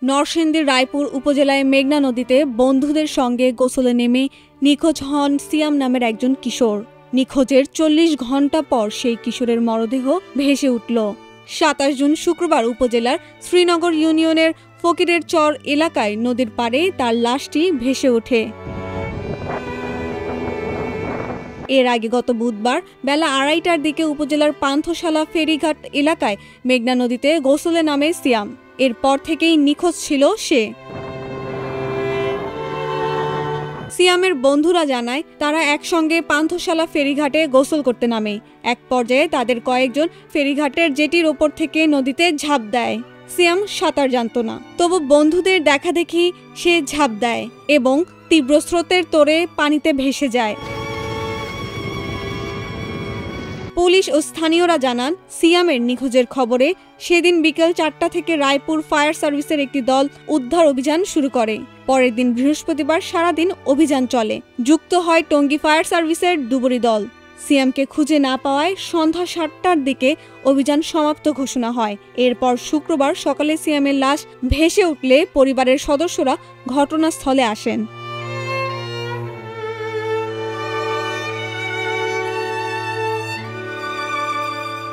নরসিংদীর রায়পুর উপজেলায় মেঘনা নদীতে বন্ধুদের সঙ্গে গোসলে নেমে নিখোঁজ হন সিয়াম নামের একজন কিশোর। নিখোঁজের ৪০ ঘণ্টা পর সেই কিশোরের মরদেহ ভেসে উঠল। ২৭ জুন শুক্রবার উপজেলার শ্রীনগর ইউনিয়নের ফকিরের চর এলাকায় নদীর পাড়ে তার লাশটি ভেসে ওঠে। এর আগে গত বুধবার বেলা ২:৩০টার দিকে উপজেলার পান্থশালা ফেরিঘাট এলাকায় মেঘনা নদীতে গোসলে নামে সিয়াম। এরপর থেকেই নিখোঁজ ছিল সে। সিয়ামের বন্ধুরা জানায়, তারা একসঙ্গে পান্থশালা ফেরিঘাটে গোসল করতে নামে। এক পর্যায়ে তাদের কয়েকজন ফেরিঘাটের জেটির ওপর থেকে নদীতে ঝাঁপ দেয়। সিয়াম সাঁতার জানত না, তবু বন্ধুদের দেখাদেখি সে ঝাঁপ দেয় এবং তীব্র স্রোতের তোড়ে পানিতে ভেসে যায়। পুলিশ ও স্থানীয়রা জানান, সিয়ামের নিখোঁজের খবরে সেদিন বিকেল ৪টা থেকে রায়পুর ফায়ার সার্ভিসের একটি দল উদ্ধার অভিযান শুরু করে। পরের দিন বৃহস্পতিবার সারাদিন অভিযান চলে। যুক্ত হয় টঙ্গী ফায়ার সার্ভিসের ডুবুরি দল। সিয়ামকে খুঁজে না পাওয়ায় সন্ধ্যা ৭টার দিকে অভিযান সমাপ্ত ঘোষণা হয়। এরপর শুক্রবার সকালে সিয়ামের লাশ ভেসে উঠলে পরিবারের সদস্যরা ঘটনাস্থলে আসেন।